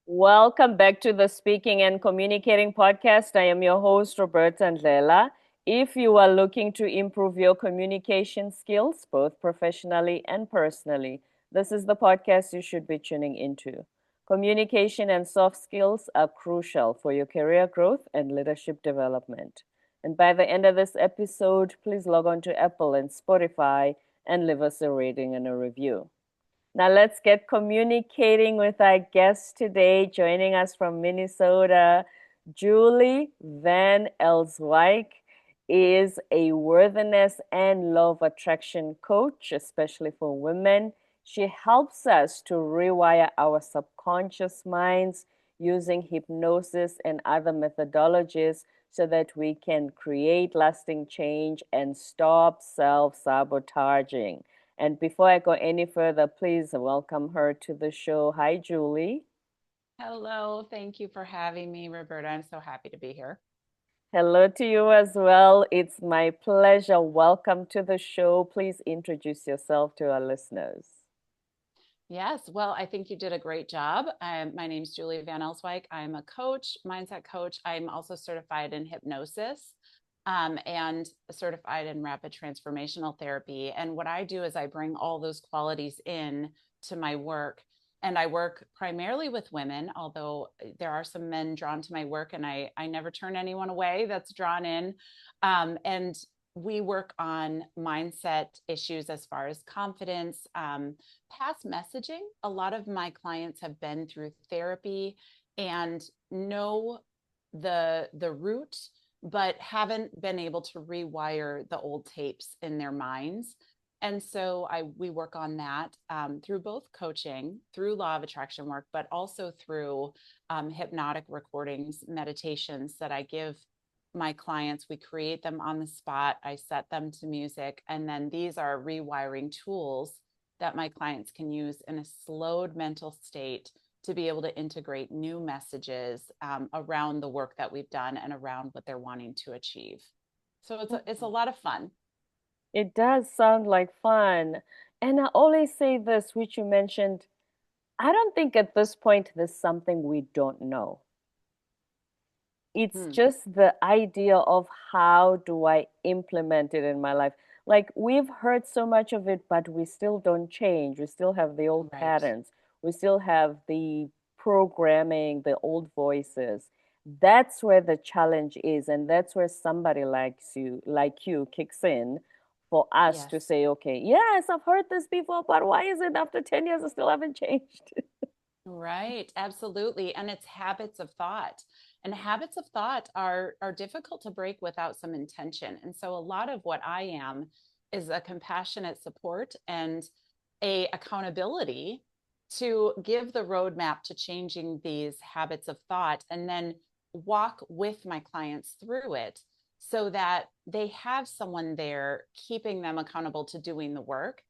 Welcome back to the Speaking and Communicating podcast. I am your host, Roberta Ndlela. If you are looking to improve your communication skills, both professionally and personally, this is the podcast you should be tuning into. Communication and soft skills are crucial for your career growth and leadership development. And by the end of this episode, please log on to Apple and Spotify and leave us a rating and a review. Now let's get communicating with our guest today, joining us from Minnesota. Julie van Elswyk is a worthiness and law of attraction coach, especially for women. She helps us to rewire our subconscious minds using hypnosis and other methodologies so that we can create lasting change and stop self-sabotaging. And before I go any further, please welcome her to the show. Hi, Julie. Hello, thank you for having me, Roberta. I'm so happy to be here. Hello to you as well. It's my pleasure. Welcome to the show. Please introduce yourself to our listeners. Yes, well, I think you did a great job. My name's Julie van Elswyk. I'm a coach, mindset coach. I'm also certified in hypnosis and certified in rapid transformational therapy. And what I do is I bring all those qualities in to my work. And I work primarily with women, although there are some men drawn to my work, and I never turn anyone away that's drawn in. And we work on mindset issues as far as confidence, past messaging. A lot of my clients have been through therapy and know the root, but haven't been able to rewire the old tapes in their minds. And so we work on that through both coaching, through law of attraction work, but also through hypnotic recordings, meditations that I give my clients. We create them on the spot. I set them to music. And then these are rewiring tools that my clients can use in a slowed mental state to be able to integrate new messages around the work that we've done and around what they're wanting to achieve. So it's a lot of fun. It does sound like fun. And I always say this, which you mentioned. I don't think at this point there's something we don't know. It's Hmm. just the idea of how do I implement it in my life. Like we've heard so much of it, but we still don't change. We still have the old Right. patterns. We still have the programming, the old voices. That's where the challenge is, and that's where somebody like you, kicks in for us to Yes. say, okay, yes, I've heard this before, but why is it after 10 years I still haven't changed? Right, absolutely. And it's habits of thought. And habits of thought are difficult to break without some intention. And so a lot of what I am is a compassionate support and a accountability to give the roadmap to changing these habits of thought and then walk with my clients through it so that they have someone there keeping them accountable to doing the work.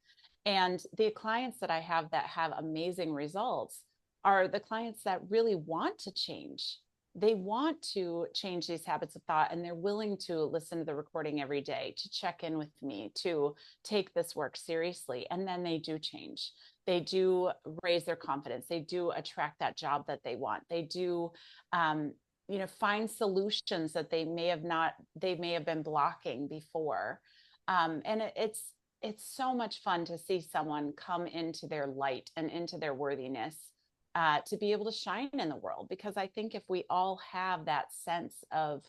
And the clients that I have that have amazing results are the clients that really want to change. They want to change these habits of thought and they're willing to listen to the recording every day, to check in with me, to take this work seriously. And then they do change. They do raise their confidence. They do attract that job that they want. They do, find solutions that they may have been blocking before. And it's so much fun to see someone come into their light and into their worthiness to be able to shine in the world. Because I think if we all have that sense of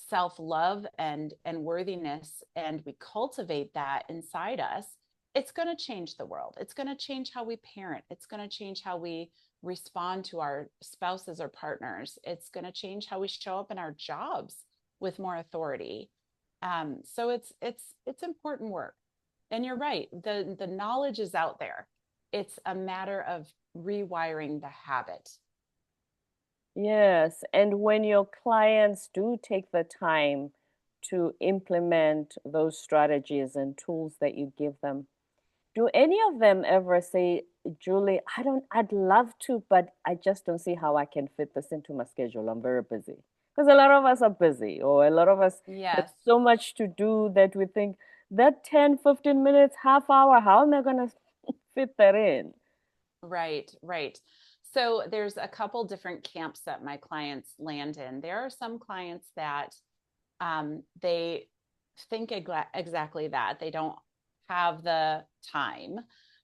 self-love and worthiness, and we cultivate that inside us, it's going to change the world. It's going to change how we parent. It's going to change how we respond to our spouses or partners. It's going to change how we show up in our jobs with more authority. So it's important work. And you're right. The knowledge is out there. It's a matter of rewiring the habit. Yes, and when your clients do take the time to implement those strategies and tools that you give them, do any of them ever say, Julie, I'd love to, but I just don't see how I can fit this into my schedule. I'm very busy. Because a lot of us are busy, or a lot of us have Yes. so much to do that we think that 10, 15 minutes, half hour, how am I going to fit that in? Right, right. So there's a couple different camps that my clients land in. There are some clients that they think exactly that. They don't have the time.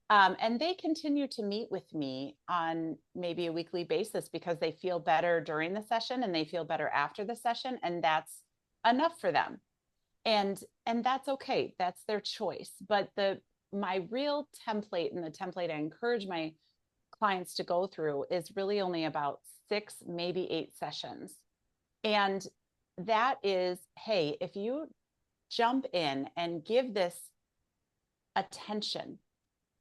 And they continue to meet with me on maybe a weekly basis because they feel better during the session and they feel better after the session. And that's enough for them. And that's okay. That's their choice. But my real template, and the template I encourage my clients to go through, is really only about 6, maybe 8 sessions. And that is, hey, if you jump in and give this attention,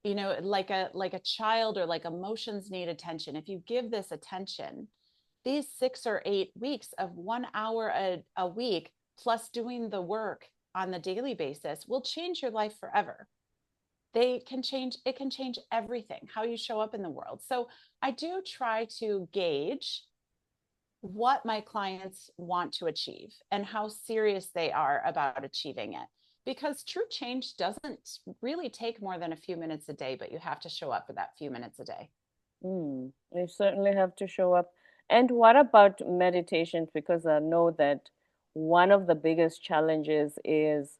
like a child, or like emotions need attention. If you give this attention, these 6 or 8 weeks of 1 hour a week, plus doing the work on the daily basis, will change your life forever. It can change everything, how you show up in the world. So I do try to gauge what my clients want to achieve and how serious they are about achieving it. Because true change doesn't really take more than a few minutes a day, but you have to show up for that few minutes a day. You certainly have to show up. And what about meditations? Because I know that one of the biggest challenges is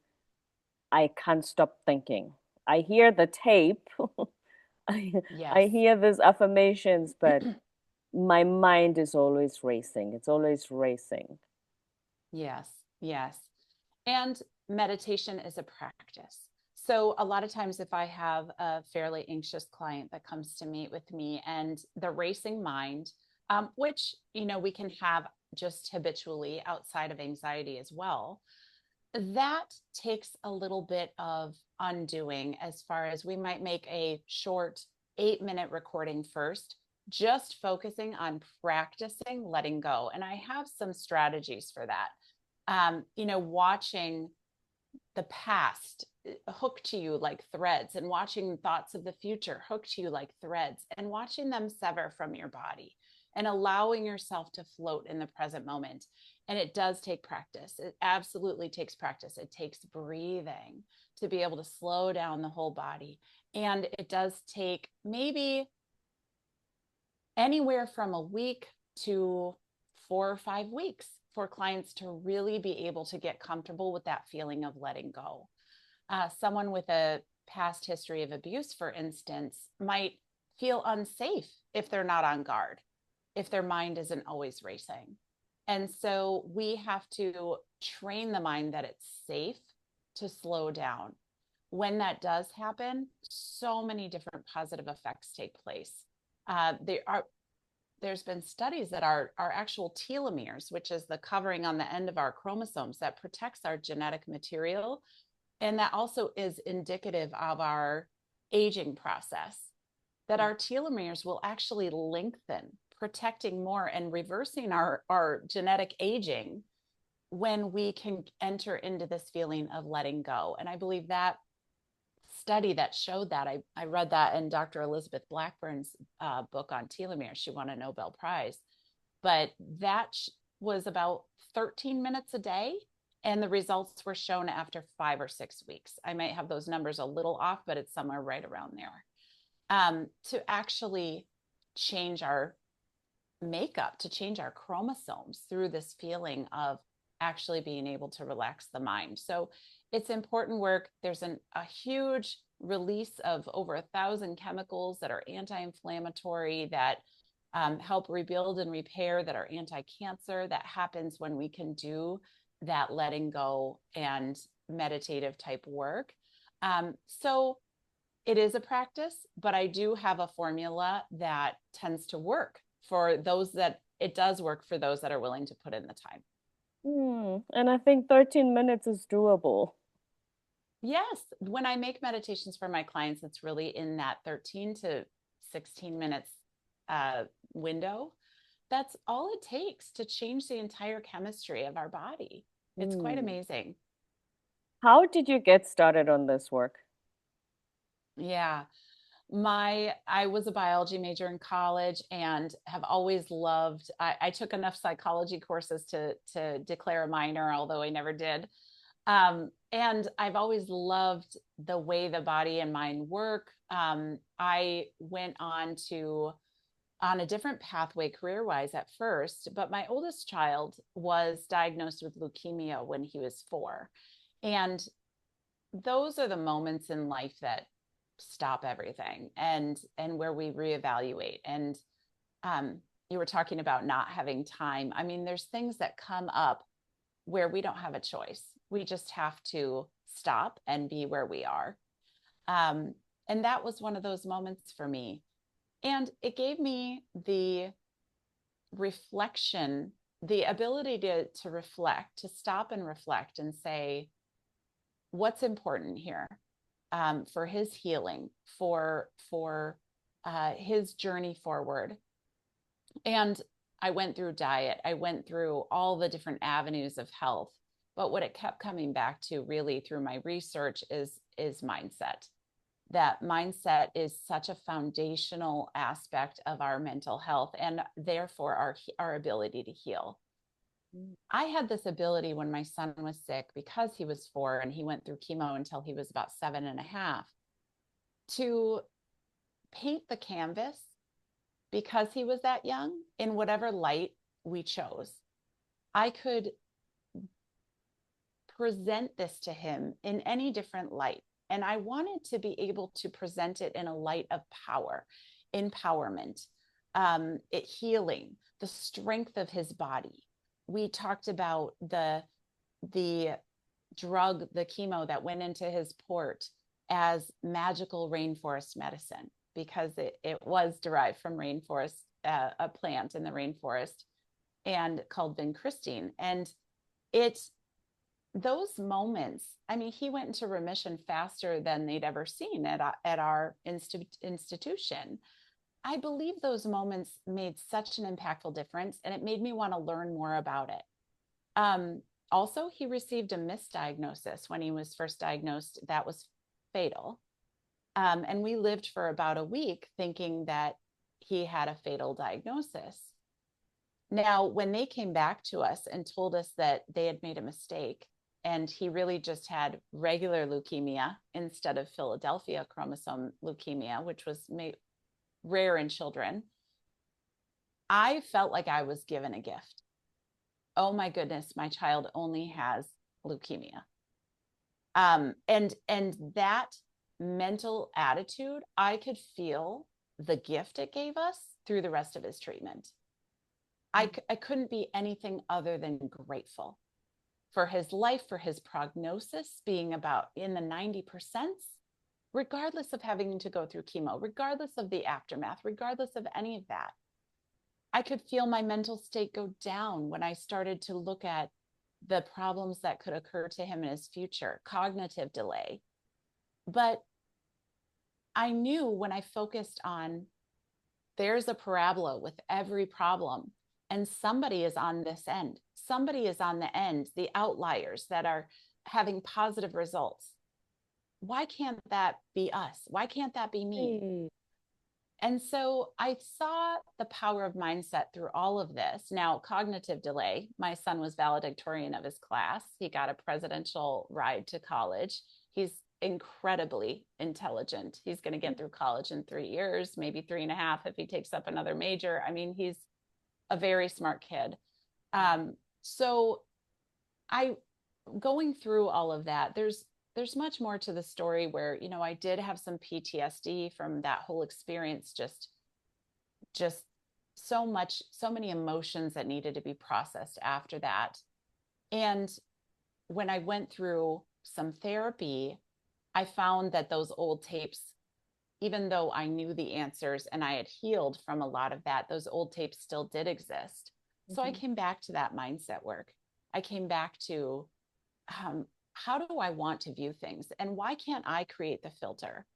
I can't stop thinking. I hear the tape, I, Yes. I hear these affirmations, but my mind is always racing. It's always racing. Yes. Yes. And meditation is a practice. So a lot of times, if I have a fairly anxious client that comes to meet with me and the racing mind, which, we can have just habitually outside of anxiety as well, that takes a little bit of undoing. As far as, we might make a short 8-minute recording first, just focusing on practicing letting go. And I have some strategies for that. Watching the past hook to you like threads, and watching thoughts of the future hook to you like threads, and watching them sever from your body, and allowing yourself to float in the present moment. And it does take practice. It absolutely takes practice. It takes breathing to be able to slow down the whole body. And it does take maybe anywhere from a week to 4 or 5 weeks for clients to really be able to get comfortable with that feeling of letting go. Someone with a past history of abuse, for instance, might feel unsafe if they're not on guard, if their mind isn't always racing. And so we have to train the mind that it's safe to slow down. When that does happen, so many different positive effects take place. There's been studies that our actual telomeres, which is the covering on the end of our chromosomes that protects our genetic material, and that also is indicative of our aging process, that our telomeres will actually lengthen, protecting more and reversing our genetic aging when we can enter into this feeling of letting go. And I believe that study that showed that, I read that in Dr. Elizabeth Blackburn's book on telomeres. She won a Nobel Prize, but that was about 13 minutes a day. And the results were shown after 5 or 6 weeks. I might have those numbers a little off, but it's somewhere right around there. To actually change our makeup, to change our chromosomes through this feeling of actually being able to relax the mind. So it's important work. There's a huge release of over 1,000 chemicals that are anti-inflammatory, that help rebuild and repair, that are anti-cancer. That happens when we can do that letting go and meditative type work. So it is a practice, but I do have a formula that tends to work for those that it does work for those that are willing to put in the time. And I think 13 minutes is doable. Yes. When I make meditations for my clients, it's really in that 13 to 16 minutes window. That's all it takes to change the entire chemistry of our body. It's quite Mm. amazing. How did you get started on this work? Yeah. I was a biology major in college and have always loved, I took enough psychology courses to declare a minor, although I never did. And I've always loved the way the body and mind work. I went on a different pathway career wise at first, but my oldest child was diagnosed with leukemia when he was 4. And those are the moments in life that stop everything, and where we reevaluate. And you were talking about not having time. I mean, there's things that come up where we don't have a choice. We just have to stop and be where we are. And that was one of those moments for me. And it gave me the reflection, the ability to reflect, to stop and reflect and say, what's important here, for his healing, for his journey forward. And I went through diet. I went through all the different avenues of health. But what it kept coming back to really through my research is mindset. That mindset is such a foundational aspect of our mental health, and therefore our ability to heal. I had this ability when my son was sick, because he was 4 and he went through chemo until he was about 7.5, to paint the canvas, because he was that young, in whatever light we chose. I could present this to him in any different light. And I wanted to be able to present it in a light of power, empowerment, healing, the strength of his body. We talked about the drug, the chemo that went into his port, as magical rainforest medicine, because it was derived from rainforest, a plant in the rainforest, and called vincristine. And those moments, I mean, he went into remission faster than they'd ever seen at our institution. I believe those moments made such an impactful difference, and it made me want to learn more about it. Also, he received a misdiagnosis when he was first diagnosed that was fatal. And we lived for about a week thinking that he had a fatal diagnosis. Now, when they came back to us and told us that they had made a mistake, and he really just had regular leukemia instead of Philadelphia chromosome leukemia, which was rare in children, I felt like I was given a gift. Oh my goodness, my child only has leukemia. And that mental attitude, I could feel the gift it gave us through the rest of his treatment. I couldn't be anything other than grateful for his life, for his prognosis being about in the 90%, regardless of having to go through chemo, regardless of the aftermath, regardless of any of that. I could feel my mental state go down when I started to look at the problems that could occur to him in his future, cognitive delay. But I knew when I focused on, there's a parabola with every problem, and somebody is on this end. Somebody is on the end, the outliers that are having positive results. Why can't that be us? Why can't that be me? And so I saw the power of mindset through all of this. Now, cognitive delay, my son was valedictorian of his class. He got a presidential ride to college. He's incredibly intelligent. He's going to get through college in 3 years, maybe 3.5 if he takes up another major. I mean, he's a very smart kid. So going through all of that, there's much more to the story where, I did have some PTSD from that whole experience, just so many emotions that needed to be processed after that. And when I went through some therapy, I found that those old tapes, even though I knew the answers and I had healed from a lot of that, those old tapes still did exist. So I came back to that mindset work. I came back to, how do I want to view things? And why can't I create the filter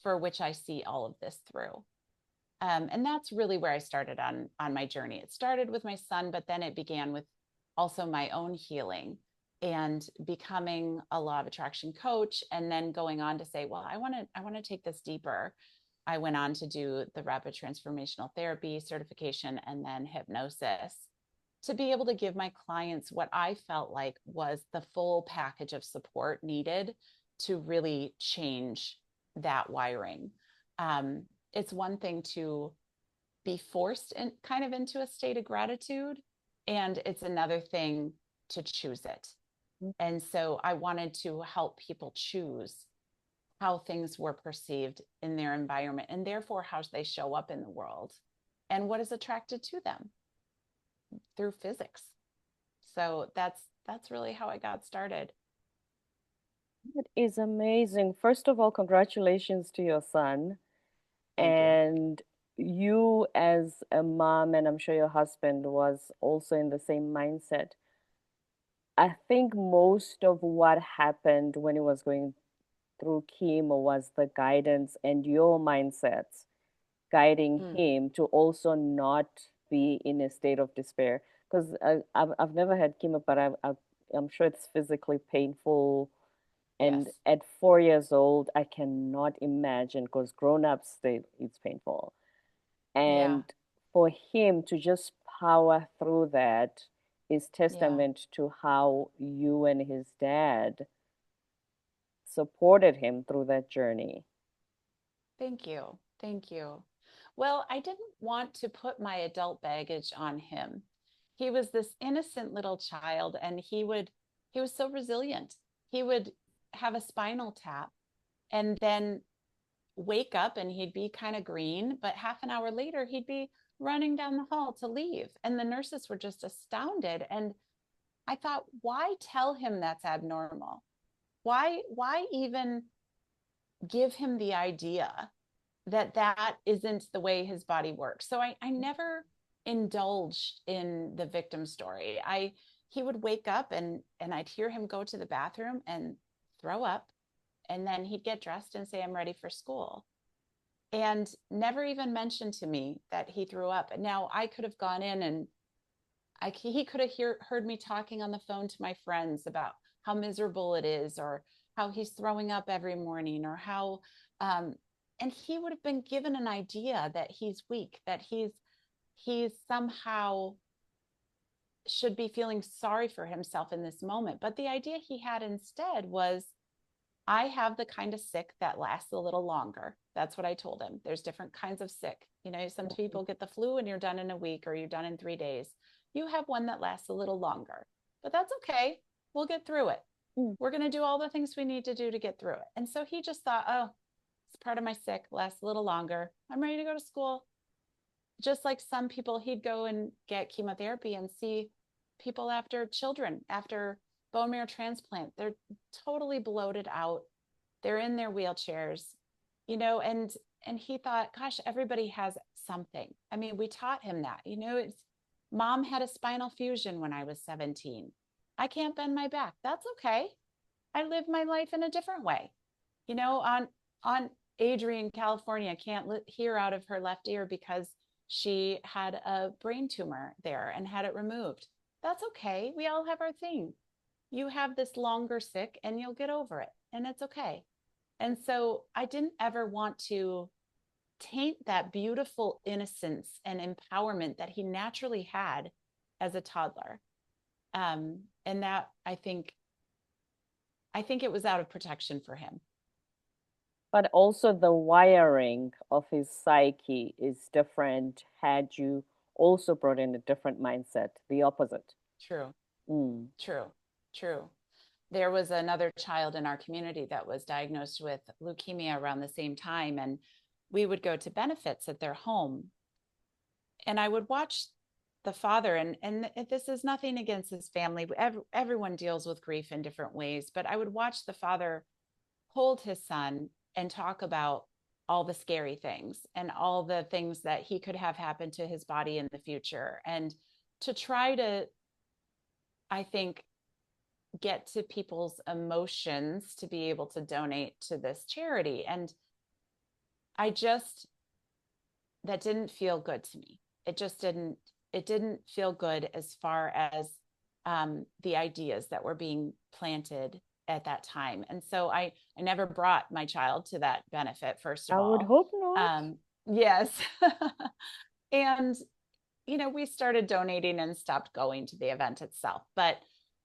for which I see all of this through? And that's really where I started on my journey. It started with my son, but then it began with also my own healing and becoming a law of attraction coach, and then going on to say, well, I want to take this deeper. I went on to do the rapid transformational therapy certification and then hypnosis. to be able to give my clients what I felt like was the full package of support needed to really change that wiring. It's one thing to be forced in, kind of into a state of gratitude, and it's another thing to choose it. And so I wanted to help people choose how things were perceived in their environment, and therefore how they show up in the world and what is attracted to them through physics. So that's really how I got started. It is amazing. First of all, congratulations to your son. Thank you. And you, as a mom, and I'm sure your husband was also in the same mindset. I think most of what happened when he was going through chemo was the guidance and your mindset guiding Mm, him to also not be in a state of despair. Because I've never had chemo, but I'm sure it's physically painful. And yes. at 4 years old, I cannot imagine because grown-ups, it's painful. Yeah. And for him to just power through that is Yeah. testament to how you and his dad supported him through that journey. Thank you. Thank you. Well, I didn't want to put my adult baggage on him. He was this innocent little child, and he was so resilient. He would have a spinal tap and then wake up and he'd be kind of green, but half an hour later he'd be running down the hall to leave. And the nurses were just astounded. And I thought, why tell him that's abnormal? Why even give him the idea that that isn't the way his body works? So I never indulged in the victim story. He would wake up and I'd hear him go to the bathroom and throw up, and then he'd get dressed and say, I'm ready for school, and never even mentioned to me that he threw up. Now I could have gone in and he could have heard me talking on the phone to my friends about how miserable it is, or how he's throwing up every morning, or how, um, and he would have been given an idea that he's weak, that he's somehow should be feeling sorry for himself in this moment. But the idea he had instead was, I have the kind of sick that lasts a little longer. That's what I told him. There's different kinds of sick. You know, some people get the flu and you're done in a week or you're done in 3 days. You have one that lasts a little longer, but that's okay. We'll get through it. Mm. We're going to do all the things we need to do to get through it. And so he just thought, oh, it's part of my sick, lasts a little longer. I'm ready to go to school. Just like some people, he'd go and get chemotherapy and see people after children, after bone marrow transplant. They're totally bloated out. They're in their wheelchairs, you know, and he thought, gosh, everybody has something. I mean, we taught him that, you know, it's, mom had a spinal fusion when I was 17. I can't bend my back. That's okay. I live my life in a different way. You know, on Adrian, California, can't hear out of her left ear because she had a brain tumor there and had it removed. That's okay. We all have our thing. You have this longer sick and you'll get over it, and it's okay. And so I didn't ever want to taint that beautiful innocence and empowerment that he naturally had as a toddler. And that I think it was out of protection for him. But also the wiring of his psyche is different had you also brought in a different mindset, the opposite. True, Mm. true, true. There was another child in our community that was diagnosed with leukemia around the same time, and we would go to benefits at their home, and I would watch the father, and this is nothing against his family. Everyone deals with grief in different ways, but I would watch the father hold his son and talk about all the scary things and all the things that he could have happen to his body in the future, and to try to, I think, get to people's emotions to be able to donate to this charity. And I just, that didn't feel good to me. It didn't feel good as far as the ideas that were being planted at that time. And so I never brought my child to that benefit, first of I would all. hope not. Yes. And we started donating and stopped going to the event itself. But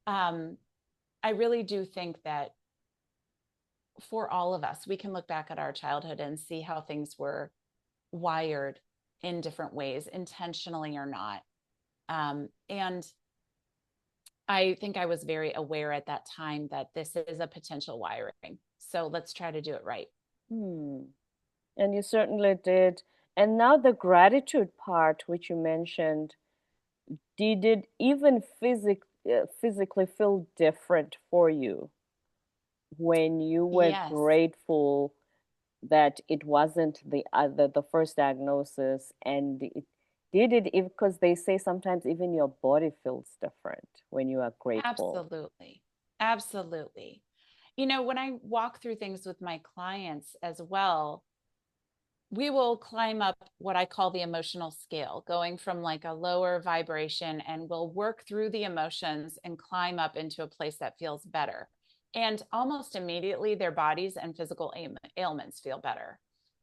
I really do think that for all of us, we can look back at our childhood and see how things were wired in different ways, intentionally or not. And I think I was very aware at that time that this is a potential wiring. So let's try to do it right. Hmm. And you certainly did. And now the gratitude part, which you mentioned, did it even physically feel different for you when you were Yes, grateful that it wasn't the first diagnosis, and did it, because they say sometimes even your body feels different when you are grateful. absolutely. Absolutely. When I walk through things with my clients as well, we will climb up what I call the emotional scale, going from like a lower vibration, and we'll work through the emotions and climb up into a place that feels better. And almost immediately, their bodies and physical ailments feel better.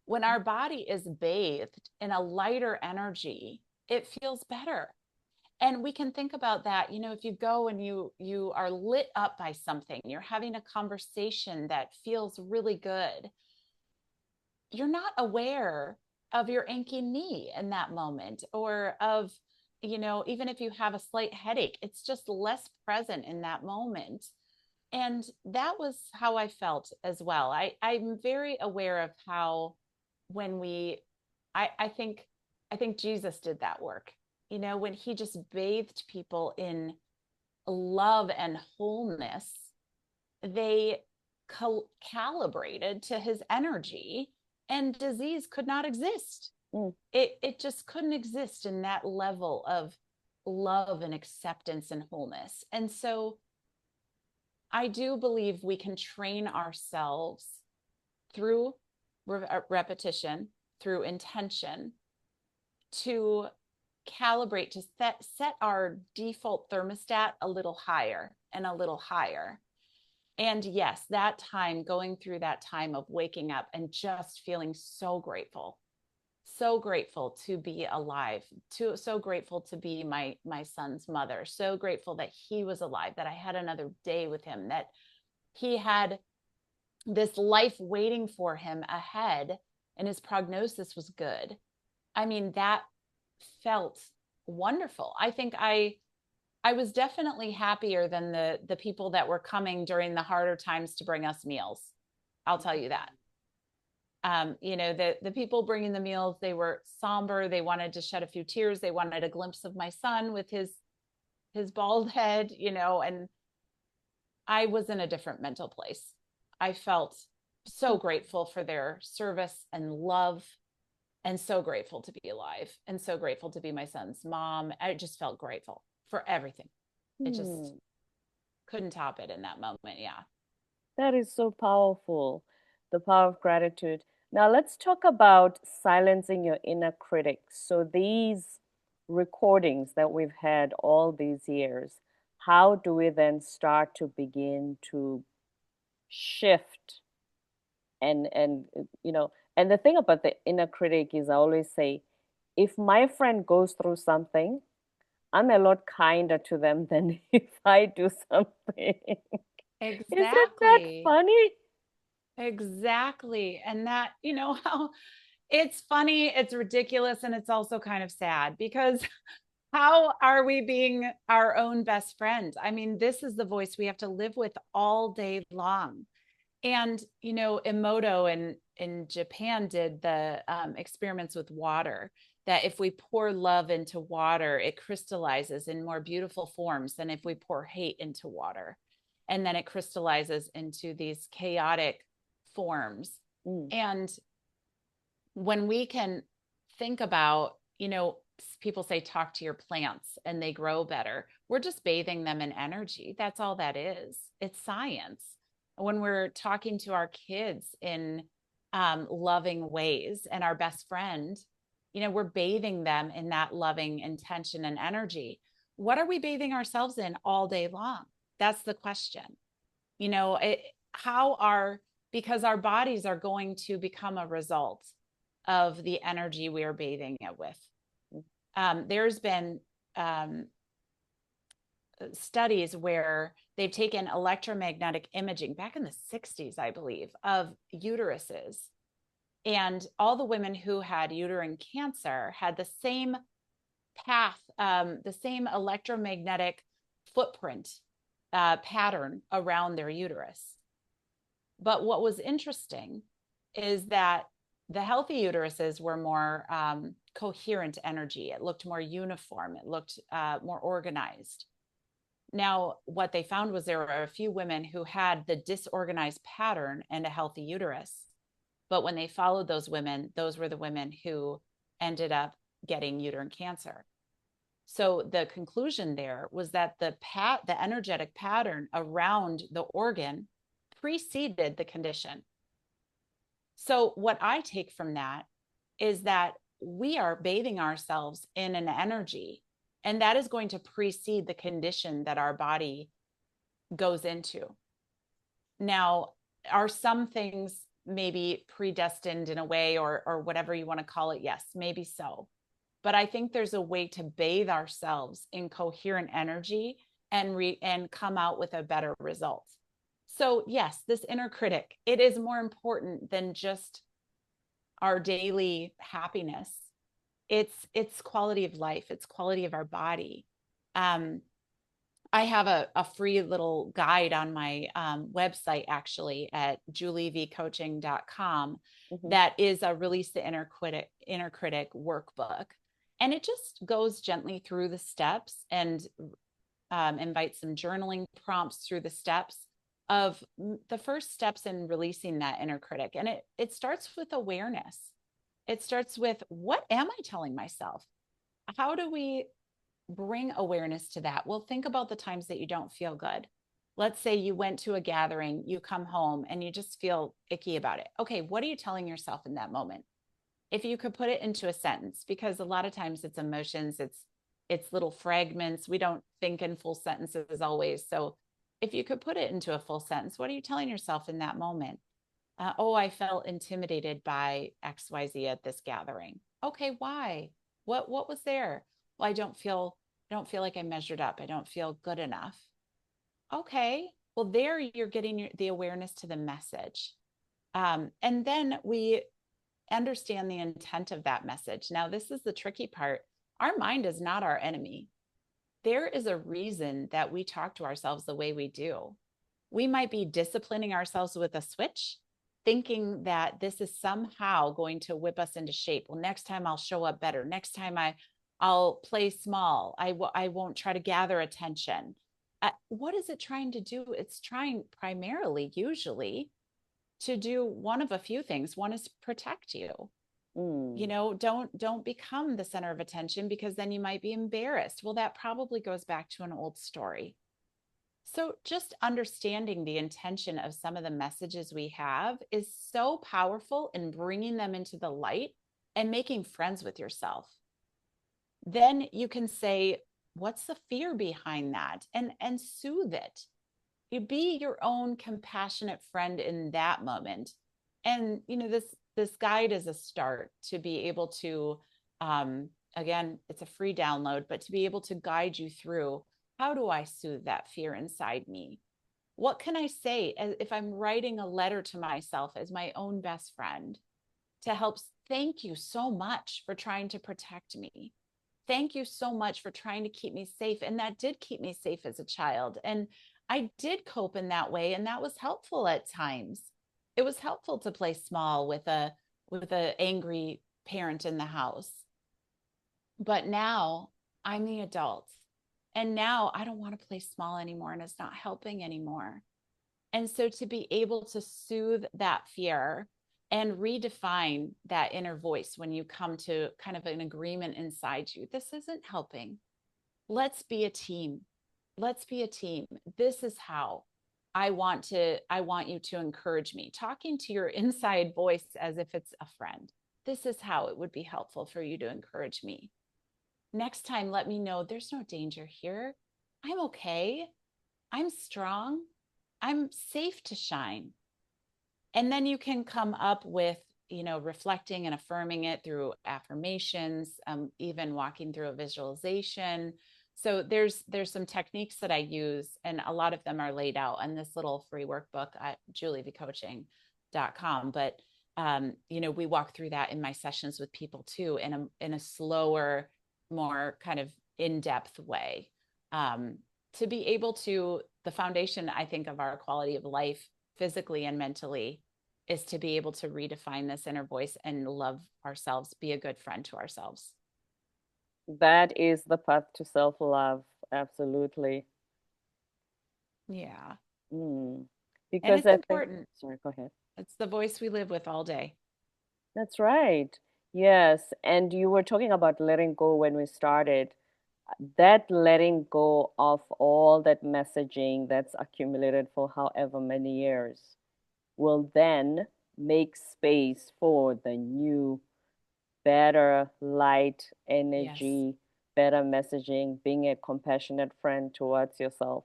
When our body is bathed in a lighter energy, it feels better. And we can think about that, if you go and you are lit up by something, you're having a conversation that feels really good, you're not aware of your aching knee in that moment, or of, even if you have a slight headache, it's just less present in that moment. And that was how I felt as well. I'm very aware of how, when I think Jesus did that work, when he just bathed people in love and wholeness, they calibrated to his energy, and disease could not exist. Mm. It just couldn't exist in that level of love and acceptance and wholeness. And so I do believe we can train ourselves through repetition, through intention, to calibrate, to set our default thermostat a little higher and a little higher. And yes, that time, going through that time of waking up and just feeling so grateful to be alive, so grateful to be my son's mother, so grateful that he was alive, that I had another day with him, that he had this life waiting for him ahead, and his prognosis was good. I mean, that felt wonderful. I think I was definitely happier than the people that were coming during the harder times to bring us meals. I'll tell you that. The people bringing the meals, they were somber. They wanted to shed a few tears. They wanted a glimpse of my son with his bald head, and I was in a different mental place. I felt so grateful for their service and love, and so grateful to be alive, and so grateful to be my son's mom. I just felt grateful for everything. It just Hmm. couldn't top it in that moment. Yeah. That is so powerful, the power of gratitude. Now, let's talk about silencing your inner critic. So, these recordings that we've had all these years, how do we then start to begin to shift? And the thing about the inner critic is, I always say, if my friend goes through something, I'm a lot kinder to them than if I do something. Isn't that Exactly. funny? Exactly. And that, how it's funny, it's ridiculous, and it's also kind of sad, because how are we being our own best friend? I mean, this is the voice we have to live with all day long. And, Emoto in Japan did the experiments with water, that if we pour love into water, it crystallizes in more beautiful forms than if we pour hate into water. And then it crystallizes into these chaotic forms. Mm. And when we can think about, people say talk to your plants and they grow better. We're just bathing them in energy. That's all that is. It's science. When we're talking to our kids in loving ways, and our best friend, we're bathing them in that loving intention and energy. What are we bathing ourselves in all day long? That's the question. You know, it, how are, because our bodies are going to become a result of the energy we are bathing it with. There's been studies where they've taken electromagnetic imaging back in the 60s, I believe, of uteruses. And all the women who had uterine cancer had the same path, the same electromagnetic footprint pattern around their uterus. But what was interesting is that the healthy uteruses were more coherent energy. It looked more uniform. It looked more organized. Now, what they found was there were a few women who had the disorganized pattern and a healthy uterus. But when they followed those women, those were the women who ended up getting uterine cancer. So the conclusion there was that the energetic pattern around the organ preceded the condition. So what I take from that is that we are bathing ourselves in an energy, and that is going to precede the condition that our body goes into. Now, are some things maybe predestined in a way, or whatever you want to call it? Yes, maybe so. But I think there's a way to bathe ourselves in coherent energy and come out with a better result. So yes, this inner critic, it is more important than just our daily happiness. It's quality of life. It's quality of our body. I have a free little guide on my website, actually, at julievcoaching.com, that is a Release the Inner Critic workbook. And it just goes gently through the steps and invites some journaling prompts through the steps of the first steps in releasing that inner critic. And it starts with awareness. It starts with, what am I telling myself? How do we bring awareness to that? Well, think about the times that you don't feel good. Let's say you went to a gathering, you come home and you just feel icky about it. Okay, what are you telling yourself in that moment? If you could put it into a sentence, because a lot of times it's emotions, it's little fragments. We don't think in full sentences always. So if you could put it into a full sentence, what are you telling yourself in that moment? Oh, I felt intimidated by XYZ at this gathering. Okay, why? What was there? Well, I don't feel like I measured up. I don't feel good enough. Okay, well, there you're getting the awareness to the message. And then we understand the intent of that message. Now, this is the tricky part. Our mind is not our enemy. There is a reason that we talk to ourselves the way we do. We might be disciplining ourselves with a switch, thinking that this is somehow going to whip us into shape. Well, next time I'll show up better. Next time I'll play small. I won't try to gather attention. What is it trying to do? It's trying primarily, usually, to do one of a few things. One is protect you. You know, don't become the center of attention, because then you might be embarrassed. Well, that probably goes back to an old story. So just understanding the intention of some of the messages we have is so powerful in bringing them into the light and making friends with yourself. Then you can say, what's the fear behind that? And soothe it. You be your own compassionate friend in that moment. And, you know, this guide is a start to be able to, again, it's a free download, but to be able to guide you through, how do I soothe that fear inside me? What can I say if I'm writing a letter to myself as my own best friend to help? Thank you so much for trying to protect me. Thank you so much for trying to keep me safe. And that did keep me safe as a child. And I did cope in that way. And that was helpful at times. It was helpful to play small with a angry parent in the house. But now I'm the adult. And now I don't want to play small anymore, and it's not helping anymore. And so to be able to soothe that fear and redefine that inner voice when you come to kind of an agreement inside you, this isn't helping. Let's be a team. Let's be a team. This is how I want you to encourage me. Talking to your inside voice as if it's a friend. This is how it would be helpful for you to encourage me. Next time, let me know there's no danger here. I'm okay. I'm strong. I'm safe to shine. And then you can come up with reflecting and affirming it through affirmations, even walking through a visualization. So there's some techniques that I use, and a lot of them are laid out in this little free workbook at julievcoaching.com. But we walk through that in my sessions with people too, in a slower, more kind of in-depth way, to be able to, the foundation, I think, of our quality of life, physically and mentally, is to be able to redefine this inner voice and love ourselves, be a good friend to ourselves. That is the path to self-love. Absolutely. Yeah. Mm. And Because it's I think, important. sorry, go ahead. It's the voice we live with all day. That's right. Yes. And you were talking about letting go when we started. That letting go of all that messaging that's accumulated for however many years will then make space for the new, better light Yes. energy, better messaging, being a compassionate friend towards yourself.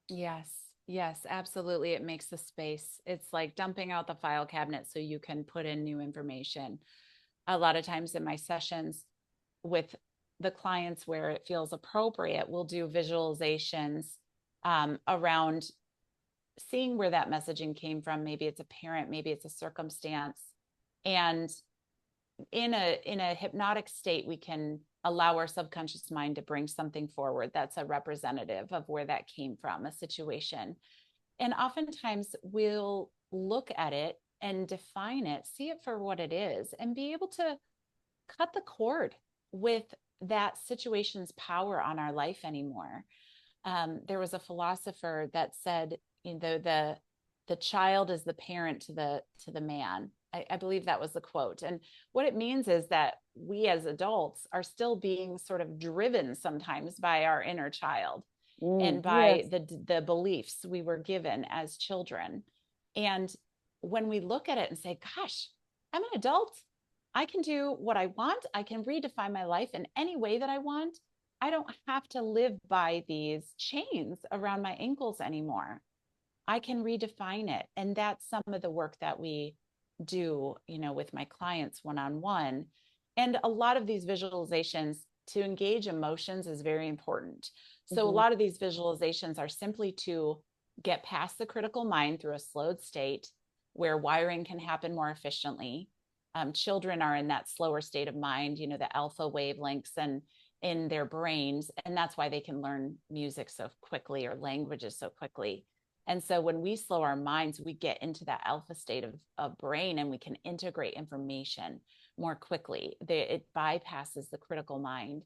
Yes. Yes, absolutely. It makes the space. It's like dumping out the file cabinet so you can put in new information. A lot of times in my sessions with the clients where it feels appropriate, we'll do visualizations around seeing where that messaging came from. Maybe it's a parent, maybe it's a circumstance. And in a hypnotic state, we can allow our subconscious mind to bring something forward that's a representative of where that came from, a situation. And oftentimes we'll look at it and define it, see it for what it is, and be able to cut the cord with that situation's power on our life anymore. There was a philosopher that said, the child is the parent to the man. I believe that was the quote. And what it means is that we as adults are still being sort of driven sometimes by our inner child and by Yes. the beliefs we were given as children. And when we look at it and say, gosh, I'm an adult, I can do what I want, I can redefine my life in any way that I want. I don't have to live by these chains around my ankles anymore. I can redefine it. And that's some of the work that we do, with my clients one on one. And a lot of these visualizations, to engage emotions is very important. So a Hmm. lot of these visualizations are simply to get past the critical mind through a slowed state where wiring can happen more efficiently. Children are in that slower state of mind, the alpha wavelengths and in their brains. And that's why they can learn music so quickly or languages so quickly. And so when we slow our minds, we get into that alpha state of brain, and we can integrate information more quickly. It bypasses the critical mind.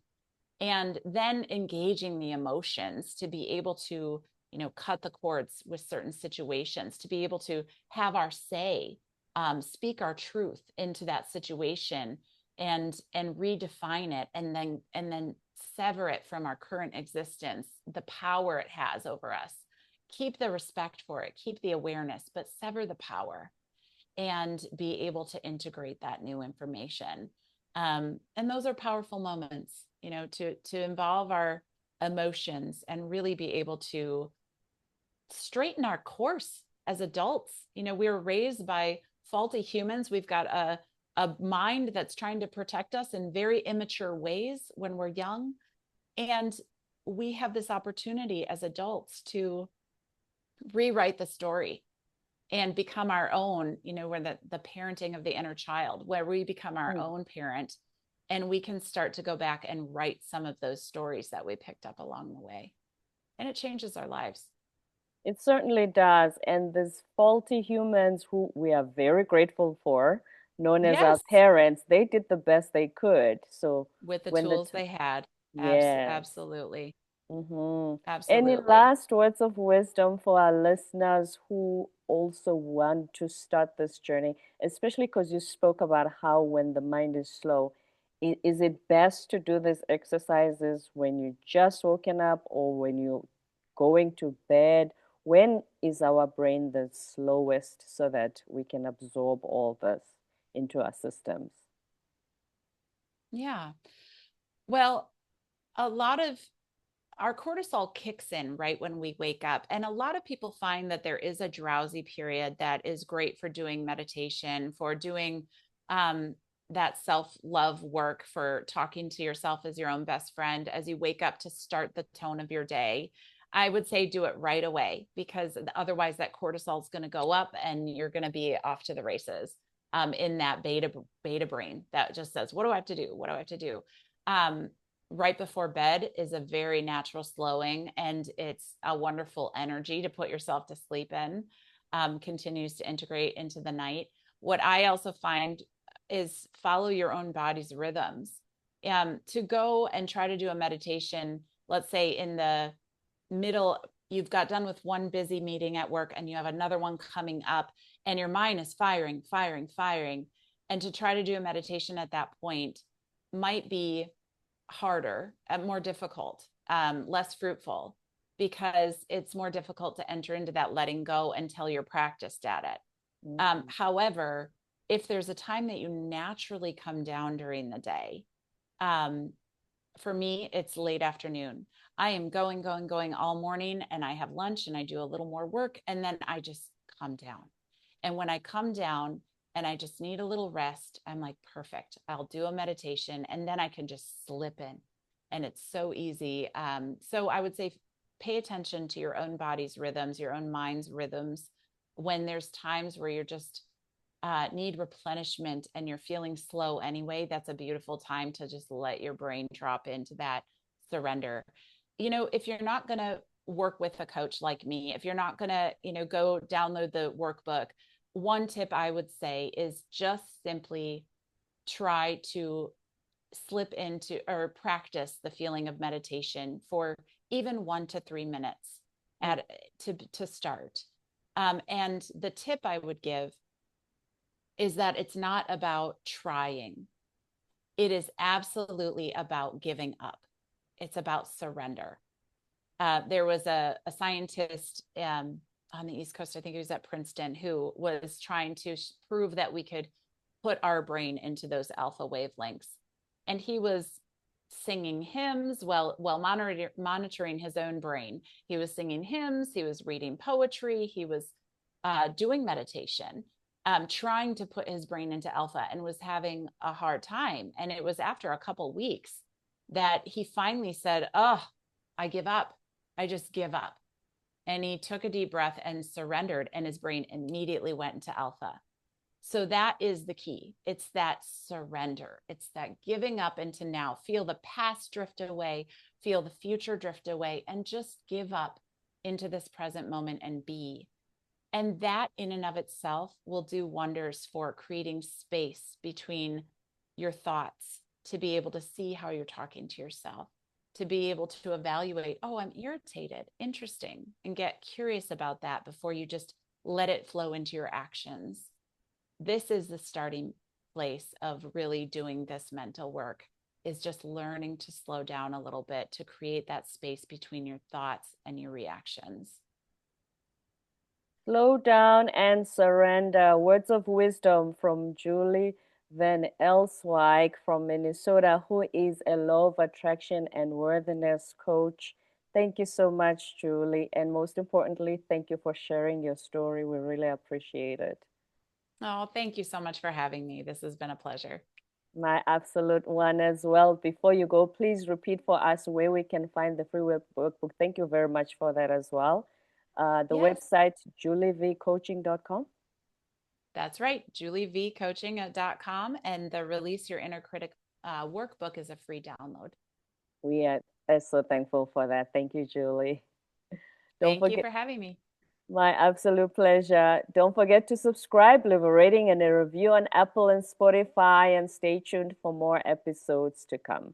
And then engaging the emotions to be able to, cut the cords with certain situations, to be able to have our say, speak our truth into that situation, and redefine it, and then sever it from our current existence, the power it has over us. Keep the respect for it, keep the awareness, but sever the power and be able to integrate that new information. And those are powerful moments, to involve our emotions and really be able to straighten our course as adults. We were raised by faulty humans. We've got a mind that's trying to protect us in very immature ways when we're young. And we have this opportunity as adults to rewrite the story and become our own, where the parenting of the inner child, where we become our own parent, and we can start to go back and write some of those stories that we picked up along the way. And it changes our lives. It certainly does. And these faulty humans who we are very grateful for, known as our Yes, parents, they did the best they could. So with the when the tools they had. yes. Absolutely. Mm-hmm. Any Absolutely. last words of wisdom for our listeners who also want to start this journey, especially because you spoke about how when the mind is slow, is it best to do these exercises when you just woken up or when you're going to bed? When is our brain the slowest so that we can absorb all this into our systems? Yeah. Well, a lot of our cortisol kicks in right when we wake up. And a lot of people find that there is a drowsy period that is great for doing meditation, for doing that self love work, for talking to yourself as your own best friend as you wake up to start the tone of your day. I would say do it right away, because otherwise that cortisol is going to go up and you're going to be off to the races in that beta brain that just says, what do I have to do? What do I have to do? Right before bed is a very natural slowing, and it's a wonderful energy to put yourself to sleep in. Continues to integrate into the night. What I also find is follow your own body's rhythms. To go and try to do a meditation, let's say in the middle, you've got done with one busy meeting at work and you have another one coming up, and your mind is firing, firing, firing. And to try to do a meditation at that point might be harder and more difficult, less fruitful, because it's more difficult to enter into that letting go until you're practiced at it. Mm-hmm. However, if there's a time that you naturally come down during the day, for me, it's late afternoon. I am going all morning, and I have lunch and I do a little more work, and then I just come down. And when I come down and I just need a little rest, I'm like, perfect. I'll do a meditation and then I can just slip in. And it's so easy. So I would say pay attention to your own body's rhythms, your own mind's rhythms. When there's times where you're just need replenishment and you're feeling slow anyway, that's a beautiful time to just let your brain drop into that surrender. If you're not going to work with a coach like me, if you're not going to, go download the workbook, one tip I would say is just simply try to slip into or practice the feeling of meditation for even 1 to 3 minutes to start. And the tip I would give is that it's not about trying. It is absolutely about giving up. It's about surrender. There was a scientist on the East Coast, I think he was at Princeton, who was trying to prove that we could put our brain into those alpha wavelengths. And he was singing hymns while monitoring his own brain. He was singing hymns, he was reading poetry, he was doing meditation, trying to put his brain into alpha, and was having a hard time. And it was after a couple weeks that he finally said, oh, I give up. I just give up. And he took a deep breath and surrendered, and his brain immediately went into alpha. So that is the key. It's that surrender. It's that giving up into now. Feel the past drift away, feel the future drift away, and just give up into this present moment and be. And that in and of itself will do wonders for creating space between your thoughts, to be able to see how you're talking to yourself, to be able to evaluate, oh, I'm irritated, interesting, and get curious about that before you just let it flow into your actions. This is the starting place of really doing this mental work, is just learning to slow down a little bit, to create that space between your thoughts and your reactions. Slow down and surrender. Words of wisdom from Julie van Elswyk from Minnesota, who is a law of attraction and worthiness coach. Thank you so much, Julie. And most importantly, thank you for sharing your story. We really appreciate it. Oh, thank you so much for having me. This has been a pleasure. My absolute one as well. Before you go, please repeat for us where we can find the free workbook. Thank you very much for that as well. The website, julievcoaching.com. That's right, julievcoaching.com. And the Release Your Inner Critic workbook is a free download. We are so thankful for that. Thank you, Julie. Thank you for having me. My absolute pleasure. Don't forget to subscribe, leave a rating and a review on Apple and Spotify, and stay tuned for more episodes to come.